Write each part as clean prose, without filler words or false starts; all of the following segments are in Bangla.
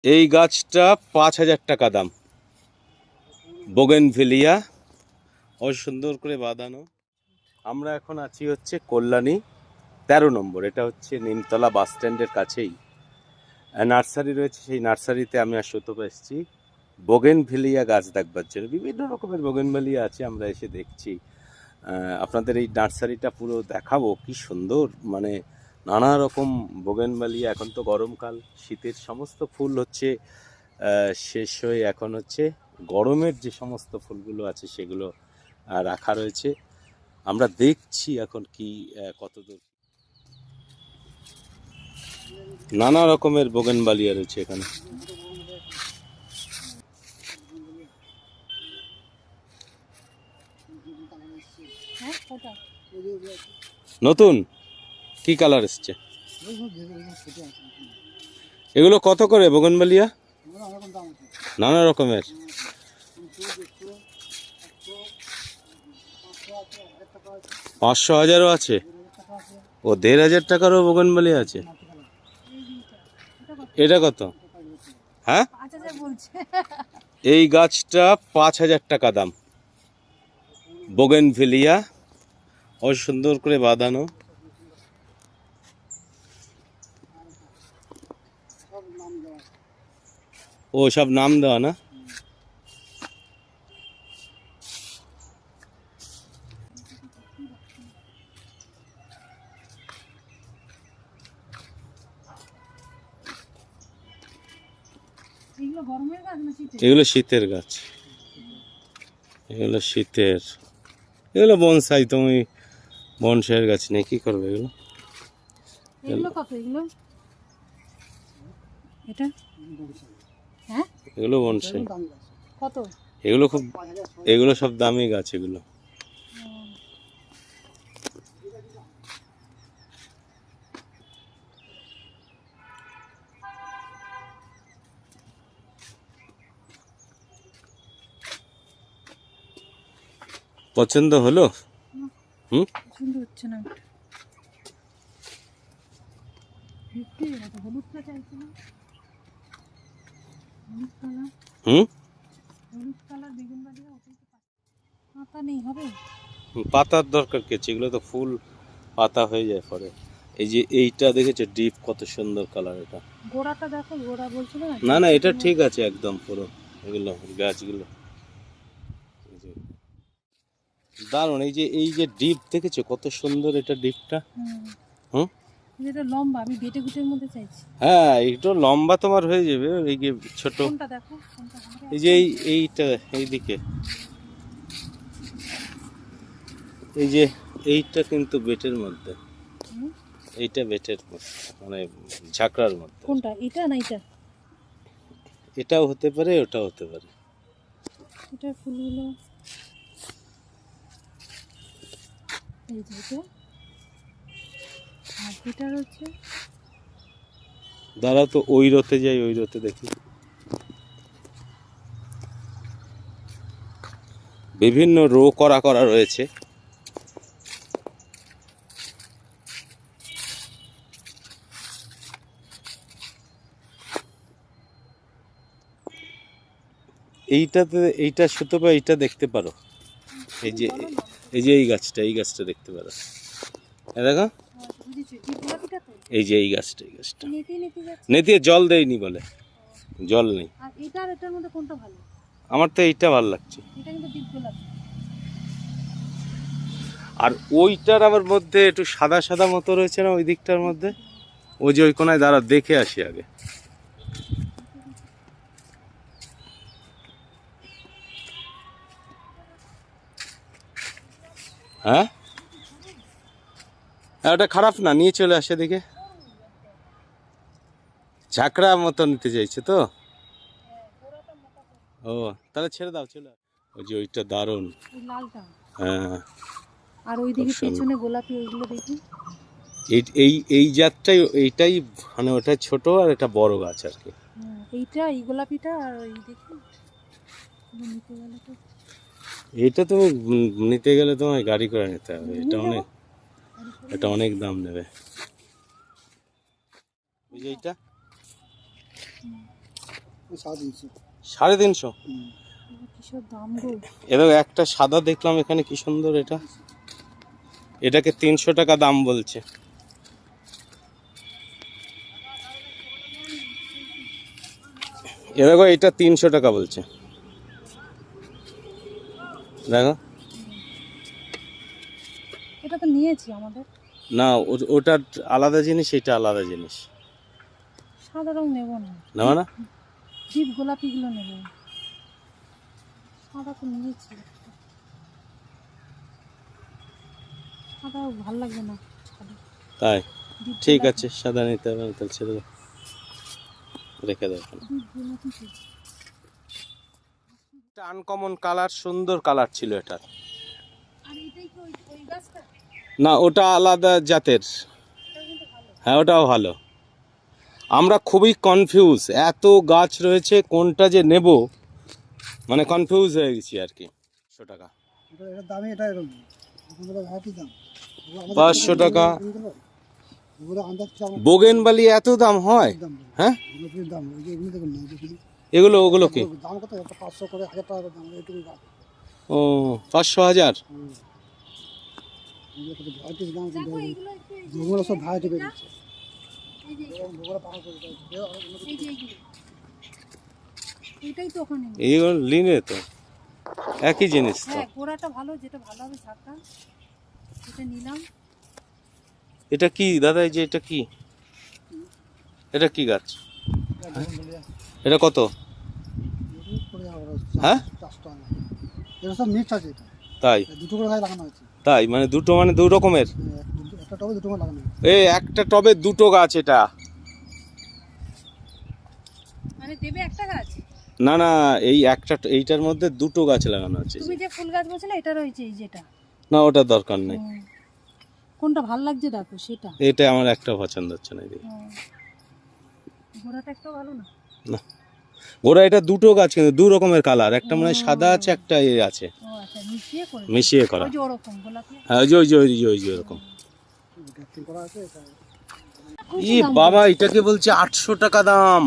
এই গাছটা 5,000 টাকা দাম। বোগেনভিলিয়া, অনেক সুন্দর করে বাঁধানো। আমরা এখন আছি হচ্ছে কল্যাণী 13 নম্বর। এটা হচ্ছে নিমতলা বাস স্ট্যান্ডের কাছেই নার্সারি রয়েছে। সেই নার্সারিতে আমি আর সুতপা এসেছি বোগেনভিলিয়া গাছ দেখবার জন্য। বিভিন্ন রকমের বোগেনভিলিয়া আছে, আমরা এসে দেখছি। আপনাদের এই নার্সারিটা পুরো দেখাবো। কি সুন্দর, মানে নানা রকম বোগেনভিলিয়া। এখন তো গরমকাল, শীতের সমস্ত ফুল হচ্ছে শেষ হয়ে এখন হচ্ছে গরমের যে সমস্ত ফুলগুলো আছে সেগুলো রাখা রয়েছে। আমরা দেখছি এখন কি কতদূর। নানা রকমের বোগেনভিলিয়া রয়েছে এখানে। নতুন কি কালার এসছে? এগুলো কত করে বোগেনভিলিয়া? নানা রকমের। 500, 1000ও আছে। ও 1500 টাকারও বোগেনভিলিয়া আছে। এটা কত? হ্যাঁ, এই গাছটা 5,000 টাকা দাম। বোগেনভিলিয়া, অনেক সুন্দর করে বাঁধানো। ও সব নাম দেওয়া না? এগুলো শীতের গাছ, এগুলো শীতের। এগুলো বনসাই। তুমি বনসাইয়ের গাছ নেই, কি করবে এগুলো? এগুলো বনসাই। এগুলো খুব, এগুলো সব দামি গাছ এগুলো। পছন্দ হলো? হুম, পছন্দ হচ্ছে না। পাতার দরকার কি? এগুলো তো ফুল পাতা হয়ে যায় পরে। এই যে এইটা দেখেছো ডিপ, কত সুন্দর কালার। এটা গোড়াটা দেখো, গোড়া বলছিল না না, এটা ঠিক আছে একদম পুরো। এগুলো গাছগুলো দারুণ। এই যে ডিপ দেখেছো কত সুন্দর, এটা ডিপটা। হুম, এটা লম্বা, আমি বেটে গুটের মধ্যে চাইছি। হ্যাঁ, একটু লম্বা তোমার হয়ে যাবে। এই যে ছোট, কোনটা দেখো, কোনটা এই যে এইটা এইদিকে, এই যে এইটা কিন্তু বেটের মধ্যে। এইটা বেটের মধ্যে, মানে ঝাঁকড়ার মধ্যে। কোনটা, এটা না এটা? এটাও হতে পারে, ওটাও হতে পারে। এটার ফুলগুলো এই যে এটা, আর এটার হচ্ছে। দাঁড়া তো, ওই রতে যাই, ওই রতে দেখি। বিভিন্ন রো করা করা রয়েছে। এইটাতে, এইটা সুতপা এইটা দেখতে পারো। এই যে এই গাছটা দেখতে পারো। দেখো, এই যে এই গাছটা নেতিয়ে জল দেয়নি বলে, জল নেই। আর এটার এটার মধ্যে কোনটা ভালো? আমার তো এইটা ভালো লাগছে। এটা কিন্তু ডিপ গোলাপি। আর ওইটার আমার মধ্যে একটু সাদা সাদা মতো রয়েছে না ওই দিকটার মধ্যে? ওই যে ওই কোনায় দাঁড়া, দেখে আসি আগে। হ্যাঁ, ওটা খারাপ না, নিয়ে চলে আসে দিকে। ঝাঁকড়া মতো নিতে চাইছে তো। ও তাহলে ছেড়ে দাও, চলে। ওই যে ওইটা দারুণ। লালটা, হ্যাঁ। আর ওইদিকে পেছনে গোলাপি, ওইগুলো দেখি। এই জাতটাই, এইটাই মানে ওটা ছোট আর এটা বড় গাছ আর কি। এইটা, এই গোলাপিটা, আর ওই দেখি নিতে গেলে তো। এইটা তুমি নিতে গেলে তোমায় গাড়ি করে নিতে হবে। এটা অনেক দাম নেবে। ওই যে এইটা, 350। কিসব দাম গো। এরকম একটা সাদা দেখলাম এখানে, কি সুন্দর এটা, এটাকে 300 টাকা দাম বলছে। এরকম এটা 300 টাকা বলছে, দেখো। এটা তো নিয়েছি আমাদের। না, ওটা আলাদা জিনিস, এটা আলাদা জিনিস। সাদা রং নেবো না, নেওয়া না? ডিপ গোলাপিগুলো নেবো। সাদা তো নিয়েছি, সাদা ভালো লাগবে না সাদা। তাই ডিপ ঠিক গোলাপি। আছে, সাদা নিতে হবে না, তাহলে ছেড়ে দাও, রেখে দাও। ডিপ গোলাপি তো। একটা আনকমন কালার, সুন্দর কালার ছিল এটার। আর এটাই কি ওই গাছটা? না, ওটা আলাদা জাতের। এটাও কিন্তু ভালো। হ্যাঁ, ওটাও ভালো। আমরা খুবই কনফিউজ, এত গাছ রয়েছে কোনটা যে নেব, মানে কনফিউজ হয়ে গেছি আর কি। 100 টাকা, এটার দামই এটা এরকম, ওগুলো ভ্যারাইটি দাম। 500 টাকা। ওগুলো আন্দাজ চাও বোগেনবালি এত দাম হয়? দাম। হ্যাঁ, এগুলোর দাম ওই যে এগুলো দেখুন না, দেখুন ওগুলো কি? দাম কত? একটা 500 করে 1000 টাকা দাম, এইটুকু দাম। ও, 500,000। এগুলো কত ভ্যারাইটিস দাম, কিন্তু দেখো এগুলো একটু এই যে- যেগুলো সব ভ্যারাইটি বের হচ্ছে। এই যে ওগুলো পাকা করে দাও। এই যে এইগুলো। এটাই তো ওখানে নেই। এইগুলো লিনে তো একই জিনিস তো। হ্যাঁ, গোড়াটা ভালো, যেটা ভালো হবে ঝাঁকা। এটা নিলাম। এটা কি দাদা, এই যে এটা কি, এটা কি গাছ? এটা কত? হ্যাঁ? 400 টাকা। এটা সব মিক্স আছে, এটা তাই? দুটো করে ভাই লাগানো আছে। তাই মানে দুটো, মানে দু রকমের? একটা টবে দুটো করে লাগানো আছে। এই একটা টবে দুটো গাছ এটা? মানে দেবে একটা গাছ। না না, এই একটা, এইটার মধ্যে দুটো গাছ লাগানো আছে। তুমি যে ফুল গাছ বলছিলে এটা রয়েছে এই যেটা। না, ওটা দরকার নেই। কোনটা ভালো লাগছে দেখো সেটা। এটা আমার একটা পছন্দ হচ্ছে না, এদিকে। গোড়াটা একটু ভালো না। না, ওরা এটা দুটো গাছ, কিন্তু দু রকমের কালার, একটা মানে সাদা আছে, একটা এ আছে, ও আচ্ছা, মিশিয়ে করে। মিশিয়ে করা। ওই যে ওরকম গোলাপি। হ্যাঁ, ওই যে ওরকম। গ্যাপটিং করা আছে এটা। ই বাবা, এটাকে বলছে 800 টাকা দাম।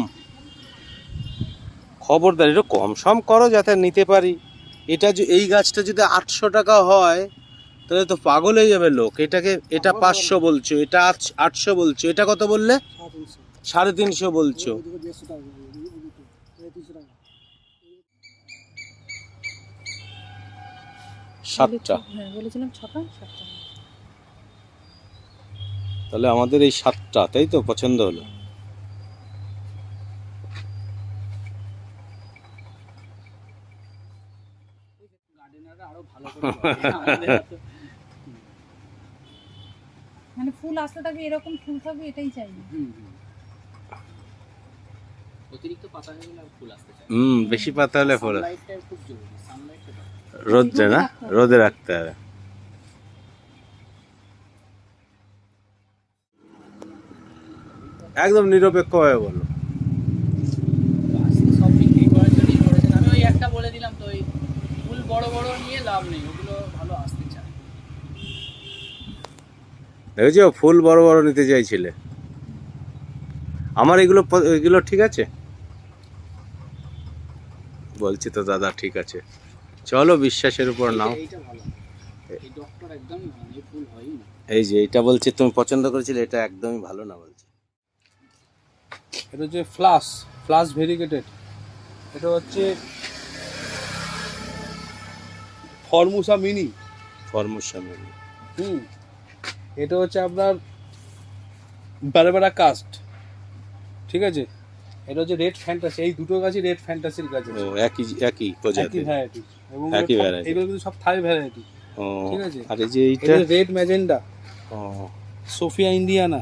খবরদার, এটা কম সম করো যাতে নিতে পারি। এটা এই গাছটা যদি 800 টাকা হয় তাহলে তো পাগল হয়ে যাবে লোক। এটা 500 বলছো, এটা 800 বলছো, এটা কত বললে? 350 বলছো। ওইদিকে 150 টাকা, ওইদিকে 300 টাকা। 7টা। হ্যাঁ, বলেছিলাম 6টা, 7টা। তাহলে আমাদের এই 7টা, তাই তো পছন্দ হলো। মানে ফুল আসতে থাকবে, এরকম ফুল থাকবে, এটাই চাই। অতিরিক্ত পাতা হয়ে গেলে আর ফুল আসতে চায়। বেশি পাতা হলে ফল। সানলাইটটা খুব জরুরি, সানলাইটটা দরকার। রোদে না, রোদে রাখতে হবে। একদম নিরপেক্ষভাবে বলো। গাছ তো সব বিক্রি করার জন্যই করেছেন। আমি ওই একটা বলে দিলাম তো, ওই ফুল বড় বড় নিয়ে লাভ নেই, ওগুলো ভালো আসতে চায়। দেখেছো, ফুল বড় বড় নিতে চাইছিলে। আমার এগুলো ঠিক আছে বলছি তো দাদা, ঠিক আছে, চলো বিশ্বাসের উপর নাও। এইটা ভালো, এই ডক্টর একদমই ভালো, এই ফুল হয়ই না। এই যে এটা বলছে তুমি পছন্দ করেছিলে, এটা একদমই ভালো না বলছে। এটা হচ্ছে ফ্লাস ভেরিগেটেড। এটা হচ্ছে ফরমুসা মিনি। ফরমুসামিনি। এটা হচ্ছে আপনার বারবেরা কাস্ট, ঠিক আছে। এটা হচ্ছে রেড ফ্যান্টাসি, এই দুটো গাছই রেড ফ্যান্টাসির গাছ ও, একই একই প্রজাতি। ভ্যারাইটি, এবং একই variety। এগুলো কিন্তু সব থাই ভ্যারাইটি, ও, ঠিক আছে। আর এই যে এইটা? এটা রেড ম্যাজেন্ডা, ও, সোফিয়া ইন্ডিয়ানা,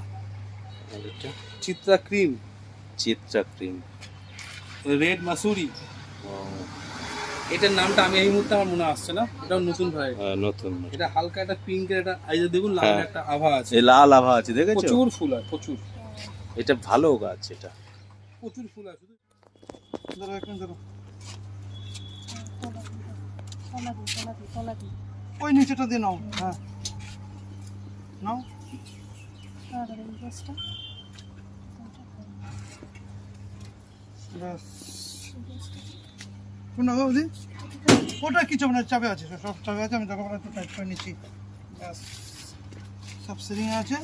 আর এটা Chitra cream, Chitra cream. Red মাসুরি। ও, এটার নামটা আমি এই মুহূর্তে আমার মনে আসছে না, এটাও নতুন ভ্যারাইটি। নতুন। এটা হালকা একটা পিঙ্কের, একটা এই যে দেখুন লাল হ্যাঁ। একটা আভা আছে, এই লাল আভা আছে, দেখেছো? প্রচুর ফুল হয়, প্রচুর এটা ভালো গাছ, এটা। প্রচুর ফুল হয়। শুধু ধরো এখন ধরো, তলা দি। ওই নিচেটা দিয়ে নাও। হ্যাঁ, নাও। আর এই গাছটা। ব্যাস। কোনটা গো বৌদি? ওটা কিছু না, চাবে আছে, সব চাবে আছে, আমি যখন একটু টাইট করে নিচ্ছি ব্যাস, সব সেটিং আছে।